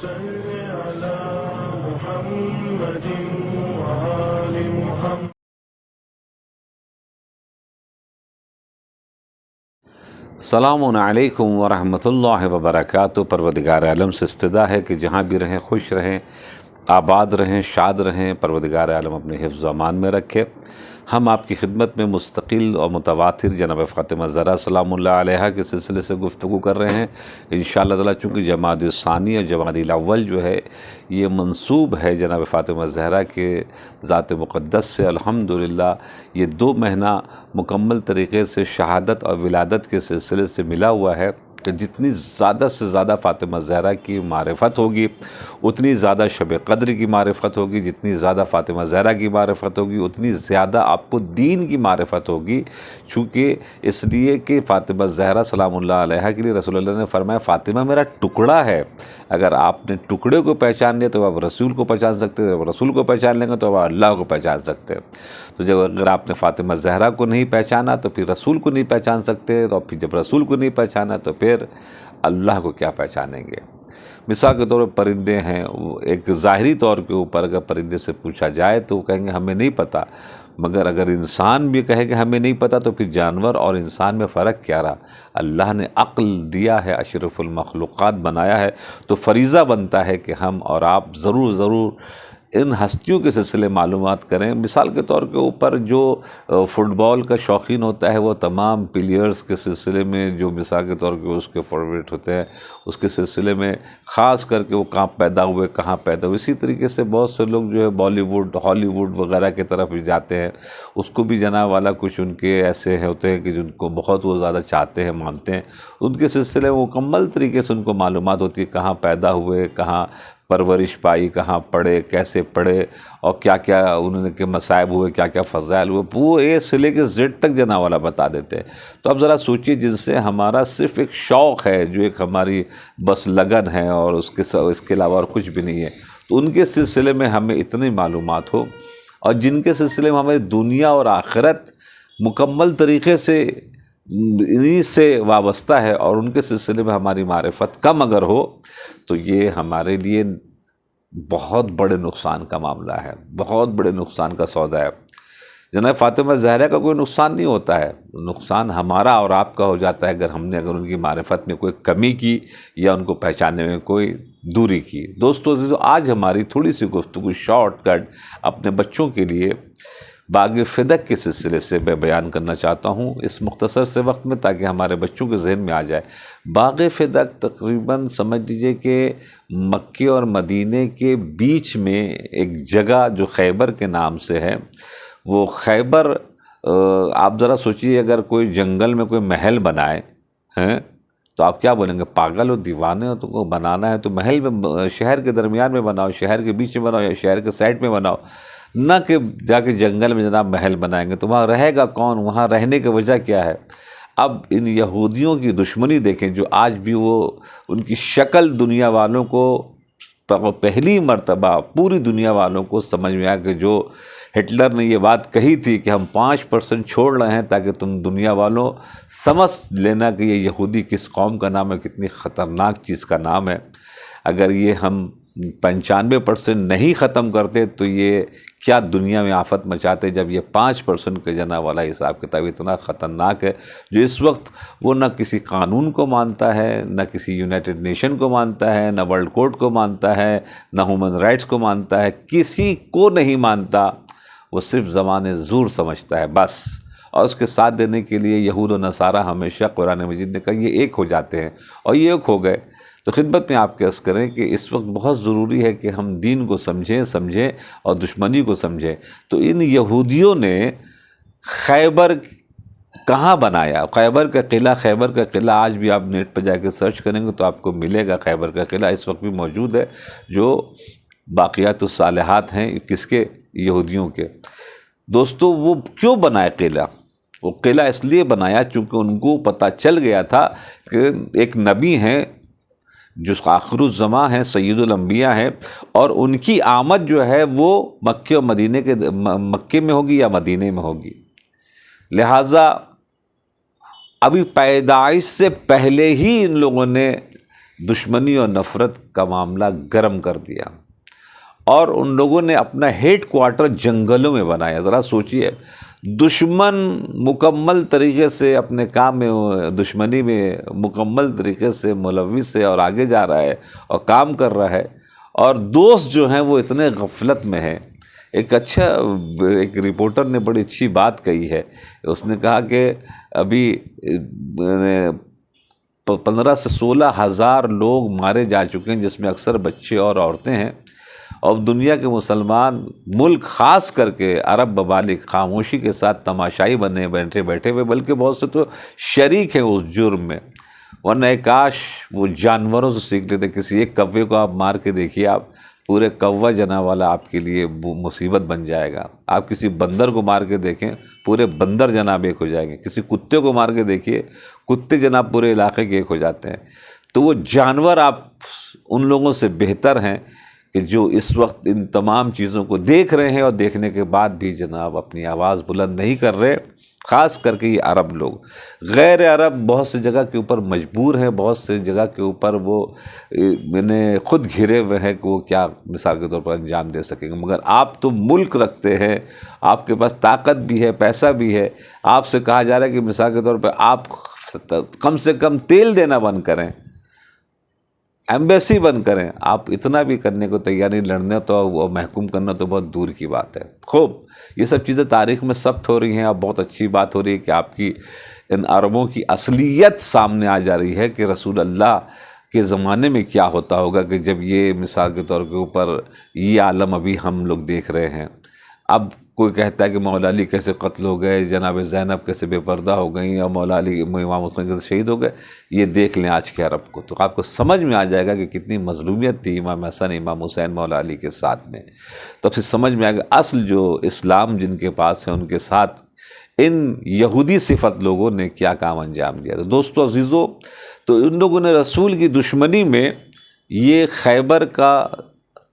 صل على محمد وآل محمد. السلام علیکم ورحمۃ اللہ وبرکاتہ. پروردگار عالم سے استدعا ہے کہ جہاں بھی رہیں خوش رہیں، آباد رہیں، شاد رہیں. پروردگار عالم اپنے حفظ و امان میں رکھے. ہم آپ کی خدمت میں مستقل اور متواتر جناب فاطمہ زہرا سلام اللہ علیہا کے سلسلے سے گفتگو کر رہے ہیں انشاءاللہ تعالیٰ. چونکہ جمادی الثانی اور جمادی الاول جو ہے یہ منسوب ہے جناب فاطمہ زہرا کے ذات مقدس سے. الحمدللہ یہ 2 مہینہ مکمل طریقے سے شہادت اور ولادت کے سلسلے سے ملا ہوا ہے کہ جتنی زیادہ سے زیادہ فاطمہ زہرا کی معرفت ہوگی اتنی زیادہ شب قدر کی معرفت ہوگی. جتنی زیادہ فاطمہ زہرا کی معرفت ہوگی اتنی زیادہ آپ کو دین کی معرفت ہوگی. چونکہ اس لیے کہ فاطمہ زہرا سلام اللہ علیہا کے لیے رسول اللہ نے فرمایا فاطمہ میرا ٹکڑا ہے. اگر آپ نے ٹکڑے کو پہچان لیا تو آپ رسول کو پہچان سکتے ہیں، رسول کو پہچان لیں گے تو آپ اللہ کو پہچان سکتے ہیں. تو جب اگر آپ نے فاطمہ زہرا کو نہیں پہچانا تو پھر رسول کو نہیں پہچان سکتے، اور پھر جب رسول کو نہیں پہچانا تو پھر اللہ کو کیا پہچانیں گے. مثال کے طور پر پرندے ہیں، ایک ظاہری طور کے اوپر اگر پرندے سے پوچھا جائے تو وہ کہیں گے ہمیں نہیں پتہ. مگر اگر انسان بھی کہے کہ ہمیں نہیں پتہ تو پھر جانور اور انسان میں فرق کیا رہا. اللہ نے عقل دیا ہے، اشرف المخلوقات بنایا ہے، تو فریضہ بنتا ہے کہ ہم اور آپ ضرور ان ہستیوں کے سلسلے معلومات کریں. مثال کے طور کے اوپر جو فٹ بال کا شوقین ہوتا ہے وہ تمام پلیئرز کے سلسلے میں جو مثال کے طور کے اس کے فیورٹ ہوتے ہیں اس کے سلسلے میں خاص کر کے وہ کہاں پیدا ہوئے کہاں پیدا ہوئے. اسی طریقے سے بہت سے لوگ جو ہے بالی ووڈ ہالی ووڈ وغیرہ کی طرف بھی جاتے ہیں. اس کو بھی جناب والا کچھ ان کے ایسے ہوتے ہیں کہ جن کو بہت وہ زیادہ چاہتے ہیں مانتے ہیں. ان کے سلسلے میں مکمل طریقے سے ان کو معلومات ہوتی ہے کہاں پیدا ہوئے، کہاں پرورش پائی، کہاں پڑھے، کیسے پڑھے، اور کیا کیا انہوں نے کے مصائب ہوئے، کیا کیا فضائل ہوئے، وہ اے سے لے کے زیڈ تک جناب والا بتا دیتے ہیں. تو اب ذرا سوچئے جن سے ہمارا صرف ایک شوق ہے، جو ایک ہماری بس لگن ہے اور اس کے علاوہ اور کچھ بھی نہیں ہے، تو ان کے سلسلے میں ہمیں اتنی معلومات ہو، اور جن کے سلسلے میں ہمیں دنیا اور آخرت مکمل طریقے سے انہی سے وابستہ ہے، اور ان کے سلسلے میں ہماری معرفت کم اگر ہو تو یہ ہمارے لیے بہت بڑے نقصان کا معاملہ ہے، بہت بڑے نقصان کا سودا ہے. جناب فاطمہ زہرا کا کوئی نقصان نہیں ہوتا ہے، نقصان ہمارا اور آپ کا ہو جاتا ہے اگر ان کی معرفت میں کوئی کمی کی یا ان کو پہچاننے میں کوئی دوری کی. دوستو آج ہماری تھوڑی سی گفتگو شارٹ کٹ اپنے بچوں کے لیے باغ فدق کے سلسلے سے میں بیان کرنا چاہتا ہوں اس مختصر سے وقت میں، تاکہ ہمارے بچوں کے ذہن میں آ جائے. باغ فدق تقریباً سمجھ لیجئے کہ مکے اور مدینے کے بیچ میں ایک جگہ جو خیبر کے نام سے ہے. وہ خیبر آپ ذرا سوچئے اگر کوئی جنگل میں کوئی محل بنائے ہیں تو آپ کیا بولیں گے، پاگل ہو، دیوانے ہو، تم کو بنانا ہے تو محل میں شہر کے درمیان میں بناؤ، شہر کے بیچ میں بناؤ یا شہر کے سائڈ میں بناؤ، نہ کہ جا کے جنگل میں جناب محل بنائیں گے. تو وہاں رہے گا کون، وہاں رہنے کی وجہ کیا ہے. اب ان یہودیوں کی دشمنی دیکھیں جو آج بھی وہ ان کی شکل دنیا والوں کو پہلی مرتبہ پوری دنیا والوں کو سمجھ میں آیا کہ جو ہٹلر نے یہ بات کہی تھی کہ ہم 5% چھوڑ رہے ہیں تاکہ تم دنیا والوں سمجھ لینا کہ یہ یہودی کس قوم کا نام ہے، کتنی خطرناک چیز کا نام ہے. اگر یہ ہم 95% نہیں ختم کرتے تو یہ کیا دنیا میں آفت مچاتے، جب یہ 5% کے جناب والا حساب کتاب اتنا خطرناک ہے جو اس وقت وہ نہ کسی قانون کو مانتا ہے، نہ کسی یونائٹڈ نیشن کو مانتا ہے، نہ ورلڈ کوڈ کو مانتا ہے، نہ ہیومن رائٹس کو مانتا ہے، کسی کو نہیں مانتا. وہ صرف زبان زور سمجھتا ہے بس. اور اس کے ساتھ دینے کے لیے یہود و نصارہ ہمیشہ قرآن مجید نے کہا یہ ایک ہو جاتے ہیں، اور یہ ایک ہو گئے. تو خدمت میں آپ کے عرض کریں کہ اس وقت بہت ضروری ہے کہ ہم دین کو سمجھیں اور دشمنی کو سمجھیں. تو ان یہودیوں نے خیبر کہاں بنایا؟ خیبر کا قلعہ آج بھی آپ نیٹ پہ جا کے سرچ کریں گے تو آپ کو ملے گا. خیبر کا قلعہ اس وقت بھی موجود ہے، جو باقیات الصالحات ہیں کس کے؟ یہودیوں کے. دوستو وہ کیوں بنایا قلعہ؟ وہ قلعہ اس لیے بنایا چونکہ ان کو پتہ چل گیا تھا کہ ایک نبی ہیں جو آخر الزماں ہیں، سید الانبیاء ہیں، اور ان کی آمد جو ہے وہ مکے میں ہوگی یا مدینے میں ہوگی. لہٰذا ابھی پیدائش سے پہلے ہی ان لوگوں نے دشمنی اور نفرت کا معاملہ گرم کر دیا، اور ان لوگوں نے اپنا ہیڈ کوارٹر جنگلوں میں بنایا۔ ذرا سوچئے، دشمن مکمل طریقے سے اپنے کام میں، دشمنی میں مکمل طریقے سے ملوث ہے اور آگے جا رہا ہے اور کام کر رہا ہے، اور دوست جو ہیں وہ اتنے غفلت میں ہیں۔ ایک رپورٹر نے بڑی اچھی بات کہی ہے، اس نے کہا کہ ابھی 15 سے 16 ہزار لوگ مارے جا چکے ہیں، جس میں اکثر بچے اور عورتیں ہیں، اور دنیا کے مسلمان ملک خاص کر کے عرب ممالک خاموشی کے ساتھ تماشائی بنے بیٹھے ہوئے، بلکہ بہت سے تو شریک ہیں اس جرم میں۔ ورنہ کاش وہ جانوروں سے سیکھ لیتے۔ کسی ایک کوے کو آپ مار کے دیکھیے، آپ پورے کوہ جنا والا آپ کے لیے مصیبت بن جائے گا۔ آپ کسی بندر کو مار کے دیکھیں، پورے بندر جناب ایک ہو جائیں گے۔ کسی کتے کو مار کے دیکھیے، کتے جناب پورے علاقے کے ایک ہو جاتے ہیں۔ تو وہ جانور آپ ان لوگوں سے بہتر ہیں کہ جو اس وقت ان تمام چیزوں کو دیکھ رہے ہیں، اور دیکھنے کے بعد بھی جناب اپنی آواز بلند نہیں کر رہے، خاص کر کے یہ عرب لوگ۔ غیر عرب بہت سی جگہ کے اوپر مجبور ہیں، بہت سی جگہ کے اوپر وہ خود گھرے ہوئے ہیں کہ وہ کیا مثال کے طور پر انجام دے سکیں گے، مگر آپ تو ملک رکھتے ہیں، آپ کے پاس طاقت بھی ہے، پیسہ بھی ہے، آپ سے کہا جا رہا ہے کہ مثال کے طور پر آپ کم سے کم تیل دینا بند کریں، ایمبیسی بند کریں، آپ اتنا بھی کرنے کو تیار نہیں۔ لڑنے تو وہ محکوم کرنا تو بہت دور کی بات ہے۔ خوب، یہ سب چیزیں تاریخ میں ثبت ہو رہی ہیں، اب بہت اچھی بات ہو رہی ہے کہ آپ کی ان عربوں کی اصلیت سامنے آ جا رہی ہے کہ رسول اللہ کے زمانے میں کیا ہوتا ہوگا، کہ جب یہ مثال کے طور کے اوپر یہ عالم ابھی ہم لوگ دیکھ رہے ہیں۔ اب کوئی کہتا ہے کہ مولا علی کیسے قتل ہو گئے، جناب زینب کیسے بے پردہ ہو گئیں، اور مولا علی امام حسین کیسے شہید ہو گئے، یہ دیکھ لیں آج کے عرب کو، تو آپ کو سمجھ میں آ جائے گا کہ کتنی مظلومیت تھی امام حسن، امام حسین، مولا علی کے ساتھ میں۔ تب سے سمجھ میں آئے گا اصل جو اسلام جن کے پاس ہے، ان کے ساتھ ان یہودی صفت لوگوں نے کیا کام انجام دیا۔ تو دوستو عزیزو، تو ان لوگوں نے رسول کی دشمنی میں یہ خیبر کا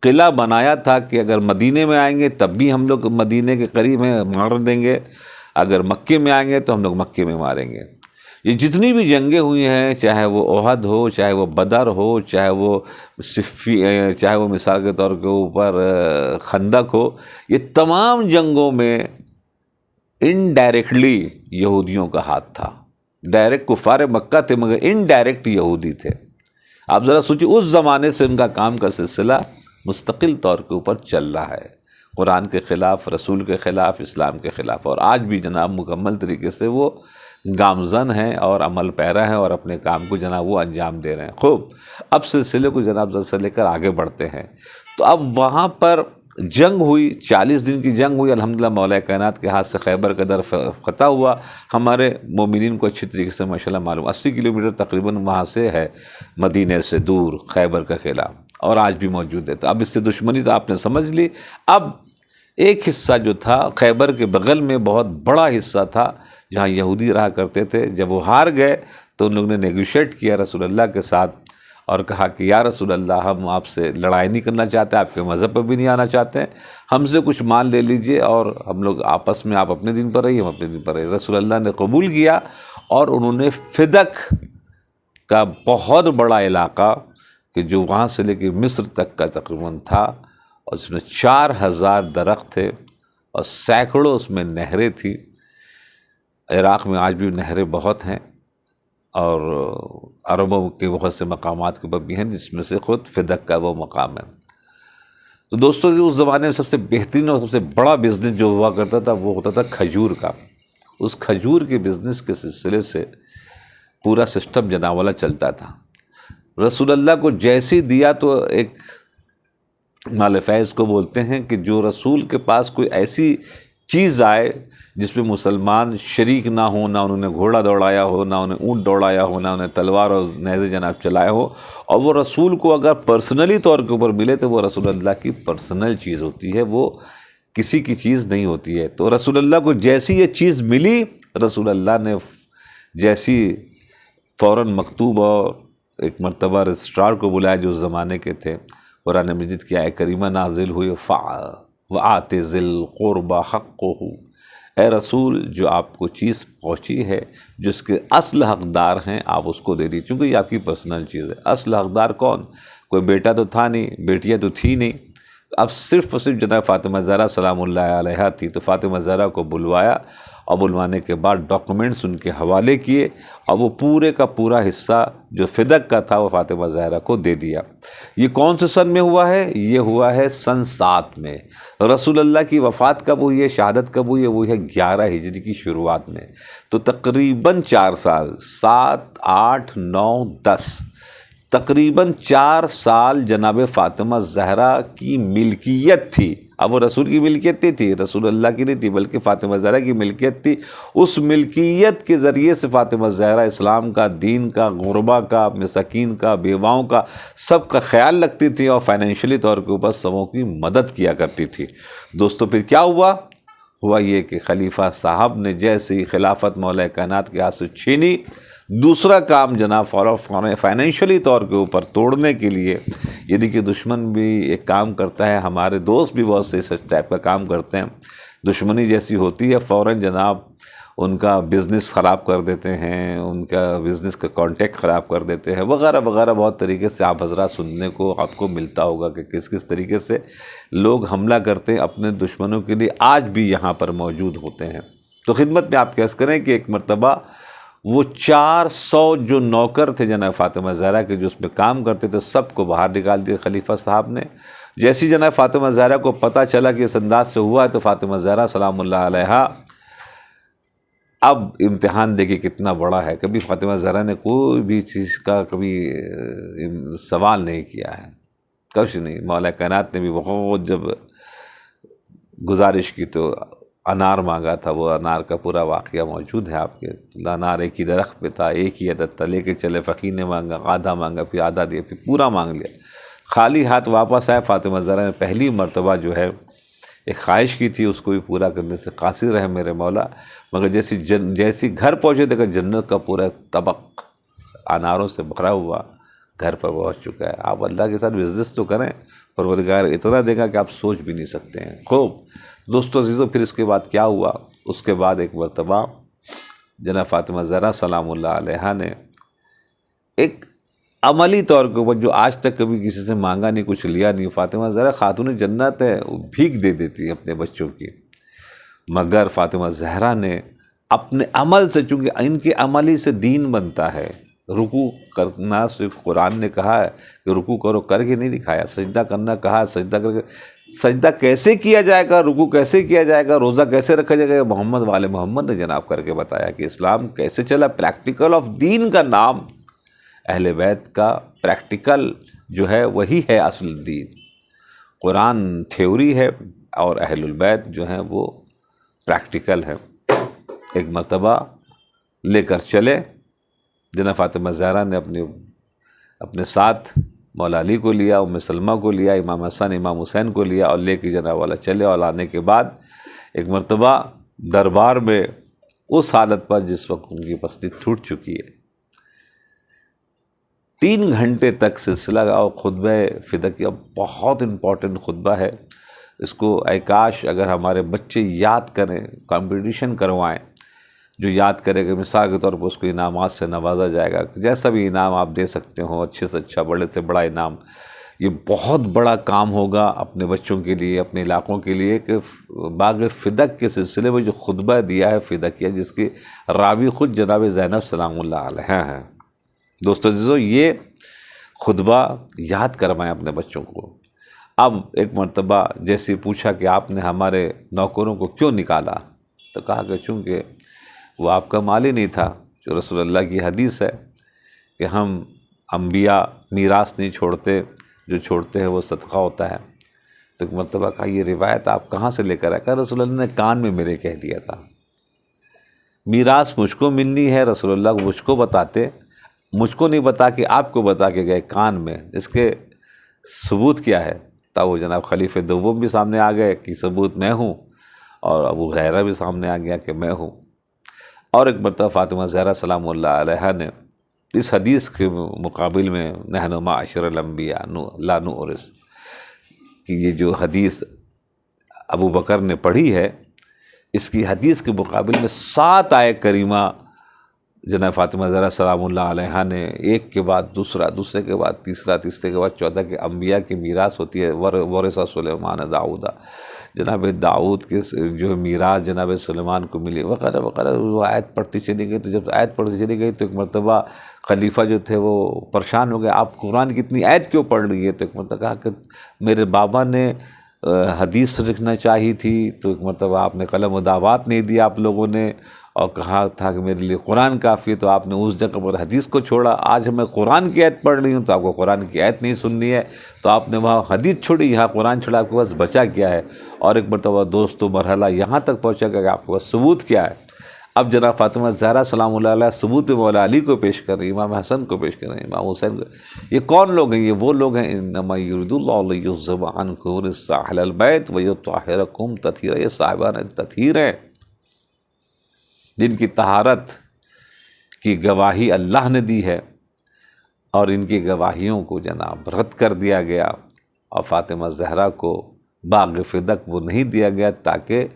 قلعہ بنایا تھا کہ اگر مدینے میں آئیں گے تب بھی ہم لوگ مدینے کے قریب ہیں، مار دیں گے، اگر مکے میں آئیں گے تو ہم لوگ مکے میں ماریں گے۔ یہ جتنی بھی جنگیں ہوئی ہیں، چاہے وہ احد ہو، چاہے وہ بدر ہو، چاہے وہ چاہے وہ مثال کے طور کے اوپر خندق ہو، یہ تمام جنگوں میں انڈائریکٹلی یہودیوں کا ہاتھ تھا۔ ڈائریکٹ کفار مکہ تھے، مگر انڈائریکٹ یہودی تھے۔ آپ ذرا سوچیں، اس زمانے سے ان کا کام کا سلسلہ مستقل طور کے اوپر چل رہا ہے، قرآن کے خلاف، رسول کے خلاف، اسلام کے خلاف، اور آج بھی جناب مکمل طریقے سے وہ گامزن ہیں اور عمل پیرا ہیں، اور اپنے کام کو جناب وہ انجام دے رہے ہیں۔ خوب، اب سلسلے کو جناب ذرا سے لے کر آگے بڑھتے ہیں۔ تو اب وہاں پر جنگ ہوئی، 40 دن کی جنگ ہوئی، الحمدللہ مولا کائنات کے ہاتھ سے خیبر کا در فتح ہوا۔ ہمارے مومنین کو اچھی طریقے سے ماشاءاللہ معلوم، 80 کلومیٹر تقریباً وہاں سے ہے، مدینے سے دور خیبر کا قلعہ، اور آج بھی موجود ہے۔ تو اب اس سے دشمنی تو آپ نے سمجھ لی۔ اب ایک حصہ جو تھا خیبر کے بغل میں، بہت بڑا حصہ تھا جہاں یہودی رہا کرتے تھے، جب وہ ہار گئے تو ان لوگوں نے نیگوشیٹ کیا رسول اللہ کے ساتھ، اور کہا کہ یا رسول اللہ، ہم آپ سے لڑائی نہیں کرنا چاہتے، آپ کے مذہب پر بھی نہیں آنا چاہتے ہیں، ہم سے کچھ مال لے لیجئے، اور ہم لوگ آپس میں، آپ اپنے دین پر رہیے، ہم اپنے دین پر رہیے۔ رسول اللہ نے قبول کیا، اور انہوں نے فدق کا بہت بڑا علاقہ، کہ جو وہاں سے لے کے مصر تک کا تقریباً تھا، اور اس میں 4000 درخت تھے، اور سینکڑوں اس میں نہریں تھیں۔ عراق میں آج بھی نہریں بہت ہیں، اور عربوں کے بہت سے مقامات کے اوپر بھی ہیں، جس میں سے خود فدق کا وہ مقام ہے۔ تو دوستو، اس زمانے میں سب سے بہترین اور سب سے بڑا بزنس جو ہوا کرتا تھا، وہ ہوتا تھا کھجور کا۔ اس کھجور کے بزنس کے سلسلے سے پورا سسٹم جناب والا چلتا تھا۔ رسول اللہ کو جیسی دیا، تو ایک مال فیض کو بولتے ہیں کہ جو رسول کے پاس کوئی ایسی چیز آئے جس میں مسلمان شریک نہ ہوں، نہ انہوں نے گھوڑا دوڑایا ہو، نہ انہیں اونٹ دوڑایا ہو، نہ انہیں تلوار اور نیزے جناب چلائے ہو، اور وہ رسول کو اگر پرسنلی طور کے اوپر ملے تو وہ رسول اللہ کی پرسنل چیز ہوتی ہے، وہ کسی کی چیز نہیں ہوتی ہے۔ تو رسول اللہ کو جیسی یہ چیز ملی، رسول اللہ نے جیسی فوراً مکتوب، اور ایک مرتبہ رجسٹرار کو بلایا جو اس زمانے کے تھے، قرآن مجید کی آیت کریمہ نازل ہوئی، وَآتِ ذِی الْقُرْبَى حَقَّهُ، اے رسول جو آپ کو چیز پہنچی ہے جس کے اصل حقدار ہیں آپ اس کو دے دیجیے، چونکہ یہ آپ کی پرسنل چیز ہے۔ اصل حقدار کون؟ کوئی بیٹا تو تھا نہیں، بیٹیاں تو تھی نہیں، اب صرف اور صرف جناب فاطمہ زہرا سلام اللہ علیہا تھی، تو فاطمہ زہرا کو بلوایا اور بلوانے کے بعد ڈاکومنٹس ان کے حوالے کیے اور وہ پورے کا پورا حصہ جو فدق کا تھا وہ فاطمہ زہرا کو دے دیا۔ یہ کون سے سن میں ہوا ہے؟ یہ ہوا ہے سن 7 میں۔ رسول اللہ کی وفات کب ہوئی ہے، شہادت کب ہوئی ہے؟ وہ ہے 11 ہجری کی شروعات میں، تو تقریباً 4 سال، 7 8 9 10، تقریباً 4 سال جناب فاطمہ زہرا کی ملکیت تھی۔ اب وہ رسول کی ملکیت نہیں تھی، رسول اللہ کی نہیں تھی، بلکہ فاطمہ زہرا کی ملکیت تھی۔ اس ملکیت کے ذریعے سے فاطمہ زہرا اسلام کا، دین کا، غربا کا، مساکین کا، بیواؤں کا سب کا خیال رکھتی تھی اور فائنینشلی طور کے اوپر سبوں کی مدد کیا کرتی تھی۔ دوستو پھر کیا ہوا یہ کہ خلیفہ صاحب نے جیسے ہی خلافت مولا کائنات کے ہاتھ سے چھینی، دوسرا کام جناب فائنینشلی طور کے اوپر توڑنے کے لیے، یعنی کہ دشمن بھی ایک کام کرتا ہے، ہمارے دوست بھی بہت سے اس ٹائپ کا کام کرتے ہیں، دشمنی جیسی ہوتی ہے فوراً جناب ان کا بزنس خراب کر دیتے ہیں، ان کا بزنس کا کانٹیکٹ خراب کر دیتے ہیں، وغیرہ وغیرہ بہت طریقے سے آپ حضرات سننے کو آپ کو ملتا ہوگا کہ کس کس طریقے سے لوگ حملہ کرتے ہیں اپنے دشمنوں کے لیے، آج بھی یہاں پر موجود ہوتے ہیں۔ تو خدمت میں آپ کیس کریں کہ ایک مرتبہ وہ 400 جو نوکر تھے جناب فاطمہ زہرا کے جو اس میں کام کرتے تھے، سب کو باہر نکال دیا خلیفہ صاحب نے۔ جیسی جناب فاطمہ زہرا کو پتہ چلا کہ اس انداز سے ہوا ہے تو فاطمہ زہرا سلام اللہ علیہا اب امتحان دیکھیں کتنا بڑا ہے۔ کبھی فاطمہ زہرا نے کوئی بھی چیز کا کبھی سوال نہیں کیا ہے، کچھ نہیں۔ مولا کائنات نے بھی بہت جب گزارش کی تو انار مانگا تھا، وہ انار کا پورا واقعہ موجود ہے آپ کے۔ انار ایک ہی درخت پہ تھا، ایک ہی عدد تھا، لے کے چلے، فقیر نے مانگا، آدھا مانگا، پھر آدھا دیا، پھر پورا مانگ لیا، خالی ہاتھ واپس آئے۔ فاطمہ زہرا نے پہلی مرتبہ جو ہے ایک خواہش کی تھی، اس کو بھی پورا کرنے سے قاصر رہے میرے مولا، مگر جیسی گھر پہنچے دیکھا جنت کا پورا طبق اناروں سے بھرا ہوا گھر پر پہنچ چکا ہے۔ آپ اللہ کے ساتھ بزنس تو کریں، پروردگار اتنا دے گا کہ آپ سوچ بھی نہیں سکتے ہیں۔ خوب دوستو عزیزو، پھر اس کے بعد کیا ہوا؟ اس کے بعد ایک مرتبہ جناب فاطمہ زہرا سلام اللہ علیہا نے ایک عملی طور کے اوپر جو آج تک کبھی کسی سے مانگا نہیں، کچھ لیا نہیں، فاطمہ زہرا خاتون جنت ہے، وہ بھیک دے دیتی ہے اپنے بچوں کی، مگر فاطمہ زہرا نے اپنے عمل سے، چونکہ ان کے عملی سے دین بنتا ہے، رکوع کرنا سے قرآن نے کہا ہے کہ رکوع کرو، کر کے نہیں دکھایا، سجدہ کرنا کہا ہے، سجدہ کر کے، سجدہ کیسے کیا جائے گا، رکوع کیسے کیا جائے گا، روزہ کیسے رکھا جائے گا، محمد والے محمد نے جناب کر کے بتایا کہ اسلام کیسے چلا۔ پریکٹیکل آف دین کا نام اہل بیت کا پریکٹیکل جو ہے وہی ہے اصل دین۔ قرآن تھیوری ہے اور اہل البیت جو ہیں وہ پریکٹیکل ہے۔ ایک مرتبہ لے کر چلے جناب فاطمہ زہرا نے اپنے ساتھ مولا علی کو لیا، ام سلمہ کو لیا، امام حسن امام حسین کو لیا اور لے کے جناب والا چلے، اور آنے کے بعد ایک مرتبہ دربار میں اس حالت پر جس وقت ان کی پستی ٹوٹ چکی ہے، 3 گھنٹے تک سلسلہ اور خطبہ فدقیہ، بہت امپورٹنٹ خطبہ ہے۔ اس کو اے کاش اگر ہمارے بچے یاد کریں، کمپٹیشن کروائیں، جو یاد کرے گا مثال کے طور پر اس کو انعامات سے نوازا جائے گا، جیسا بھی انعام آپ دے سکتے ہو، اچھے سے اچھا، بڑے سے بڑا انعام۔ یہ بہت بڑا کام ہوگا اپنے بچوں کے لیے، اپنے علاقوں کے لیے، کہ باغ فدق کے سلسلے میں جو خطبہ دیا ہے فدقیہ، جس کی راوی خود جناب زینب سلام اللہ علیہا ہیں۔ دوستو عزیزو، یہ خطبہ یاد کروائیں اپنے بچوں کو۔ اب ایک مرتبہ جیسے پوچھا کہ آپ نے ہمارے نوکروں کو کیوں نکالا، تو کہا کہ چونکہ وہ آپ کا مال ہی نہیں تھا، جو رسول اللہ کی حدیث ہے کہ ہم انبیاء میراث نہیں چھوڑتے، جو چھوڑتے ہیں وہ صدقہ ہوتا ہے۔ تو ایک مرتبہ کہا یہ روایت آپ کہاں سے لے کر آئے؟ کہا رسول اللہ نے کان میں میرے کہہ دیا تھا، میراث مجھ کو ملنی ہے، رسول اللہ مجھ کو بتاتے، مجھ کو نہیں بتا کہ آپ کو بتا کے گئے کان میں۔ اس کے ثبوت کیا ہے؟ تب وہ جناب خلیفہ دوم بھی سامنے آ گئے کہ ثبوت میں ہوں، اور ابو ہریرہ بھی سامنے آ گیا کہ میں ہوں۔ اور ایک مرتبہ فاطمہ زہرا سلام اللہ علیہا نے اس حدیث کے مقابل میں نحن معاشر الانبیاء لا نورث، کہ یہ جو حدیث ابو بکر نے پڑھی ہے، اس کی حدیث کے مقابل میں 7 آیت کریمہ جناب فاطمہ زہرا سلام اللہ علیہا نے ایک کے بعد دوسرا، دوسرے کے بعد تیسرا، تیسرے کے بعد چوتھا، کہ انبیاء کی میراث ہوتی ہے ورثہ سلیمان داؤدا، جناب داؤد کے جو میراث جناب سلیمان کو ملی وغیرہ وغیرہ، وہ آیت پڑھتی چلی گئی۔ تو جب آیت پڑھتی چلی گئی تو ایک مرتبہ خلیفہ جو تھے وہ پریشان ہو گئے، آپ قرآن کی اتنی آیت کیوں پڑھ رہی ہے؟ تو ایک مرتبہ کہا کہ میرے بابا نے حدیث لکھنا چاہی تھی، تو ایک مرتبہ آپ نے قلم و دعوات نہیں دیا آپ لوگوں نے، اور کہا تھا کہ میرے لیے قرآن کافی ہے، تو آپ نے اس جگہ پر حدیث کو چھوڑا۔ آج میں قرآن کی آیت پڑھ رہی ہوں تو آپ کو قرآن کی آیت نہیں سننی ہے، تو آپ نے وہاں حدیث چھوڑی، یہاں قرآن چھوڑا، آپ کے پاس بچا کیا ہے؟ اور ایک مرتبہ دوستو مرحلہ یہاں تک پہنچا کہ آپ کے پاس ثبوت کیا ہے؟ اب جناب فاطمہ زہرا سلام اللہ علیہ ثبوت مولا علی کو پیش کر رہی ہیں، امام حسن کو پیش کر رہی ہیں، امام حسین کو۔ یہ کون لوگ ہیں؟ یہ وہ لوگ ہیں انما یرید اللہ لیذھب عنکم الرجس اہل البیت ویطہرکم تطہیرا، یہ صاحبان تطہیر ہیں جن کی طہارت کی گواہی اللہ نے دی ہے، اور ان کی گواہیوں کو جناب رد کر دیا گیا، اور فاطمہ زہرا کو باغ فدق وہ نہیں دیا گیا، تاکہ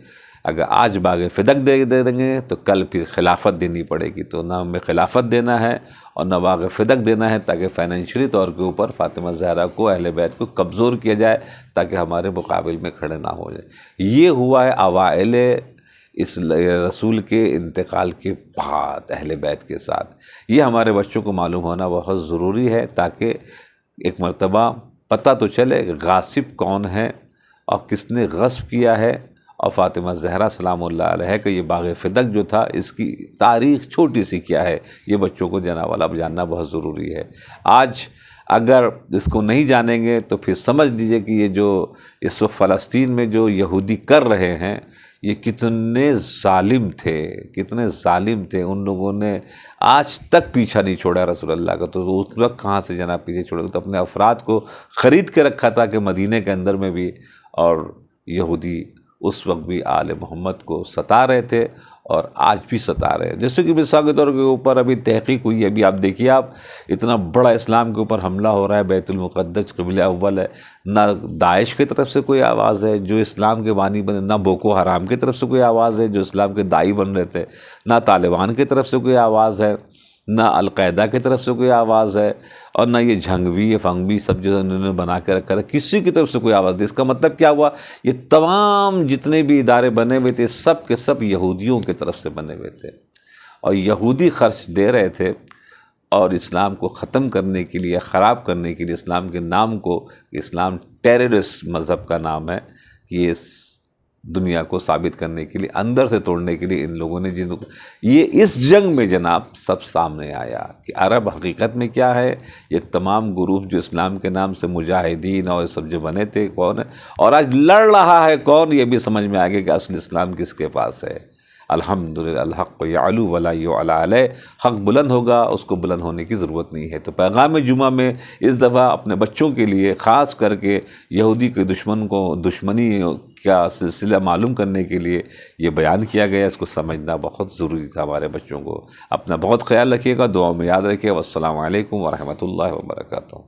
اگر آج باغ فدق دے دیں گے تو کل پھر خلافت دینی پڑے گی، تو نہ ہمیں خلافت دینا ہے اور نہ باغ فدق دینا ہے، تاکہ فائنینشلی طور کے اوپر فاطمہ زہرا کو اہل بیت کو کمزور کیا جائے، تاکہ ہمارے مقابل میں کھڑے نہ ہو جائے۔ یہ ہوا ہے اوائل اس رسول کے انتقال کے بعد اہل بیت کے ساتھ۔ یہ ہمارے بچوں کو معلوم ہونا بہت ضروری ہے، تاکہ ایک مرتبہ پتہ تو چلے کہ غاصب کون ہے اور کس نے غصب کیا ہے، اور فاطمہ زہرا سلام اللہ علیہ کا یہ باغ فدق جو تھا اس کی تاریخ چھوٹی سی کیا ہے، یہ بچوں کو جناب اب جاننا بہت ضروری ہے۔ آج اگر اس کو نہیں جانیں گے تو پھر سمجھ لیجئے کہ یہ جو اس وقت فلسطین میں جو یہودی کر رہے ہیں یہ کتنے ظالم تھے، کتنے ظالم تھے۔ ان لوگوں نے آج تک پیچھا نہیں چھوڑا رسول اللہ کا، تو اس وقت کہاں سے جناب پیچھے چھوڑے؟ تو اپنے افراد کو خرید کے رکھا تھا کہ مدینہ کے اندر میں بھی، اور یہودی اس وقت بھی آل محمد کو ستا رہے تھے اور آج بھی ستا رہے ہیں۔ جیسے کہ مثال کے طور کے اوپر ابھی تحقیق ہوئی ہے، ابھی آپ دیکھیے، آپ اتنا بڑا اسلام کے اوپر حملہ ہو رہا ہے، بیت المقدس قبلہ اول ہے، نہ داعش کی طرف سے کوئی آواز ہے جو اسلام کے بانی بنے، نہ بوکو حرام کی طرف سے کوئی آواز ہے جو اسلام کے داعی بن رہے تھے، نہ طالبان کی طرف سے کوئی آواز ہے، نہ القاعدہ کی طرف سے کوئی آواز ہے، اور نہ یہ جھنگوی فنگوی سب جو انہوں نے بنا کے رکھا ہے، کسی کی طرف سے کوئی آواز نہیں۔ اس کا مطلب کیا ہوا؟ یہ تمام جتنے بھی ادارے بنے ہوئے تھے سب کے سب یہودیوں کی طرف سے بنے ہوئے تھے، اور یہودی خرچ دے رہے تھے، اور اسلام کو ختم کرنے کے لیے، خراب کرنے کے لیے، اسلام کے نام کو، اسلام ٹیررسٹ مذہب کا نام ہے، یہ دنیا کو ثابت کرنے کے لیے، اندر سے توڑنے کے لیے ان لوگوں نے یہ اس جنگ میں جناب سب سامنے آیا کہ عرب حقیقت میں کیا ہے، یہ تمام گروپ جو اسلام کے نام سے مجاہدین اور سب جو بنے تھے کون ہے، اور آج لڑ رہا ہے کون، یہ بھی سمجھ میں آ گیا کہ اصل اسلام کس کے پاس ہے۔ الحمدللہ الحق یعلو ولا یعلی علیہ، حق بلند ہوگا، اس کو بلند ہونے کی ضرورت نہیں ہے۔ تو پیغام جمعہ میں اس دفعہ اپنے بچوں کے لیے خاص کر کے یہودی کے دشمن کو دشمنی کا سلسلہ معلوم کرنے کے لیے یہ بیان کیا گیا، اس کو سمجھنا بہت ضروری تھا ہمارے بچوں کو۔ اپنا بہت خیال رکھیے گا، دعاؤں میں یاد رکھیے۔ والسلام علیکم ورحمۃ اللہ وبرکاتہ۔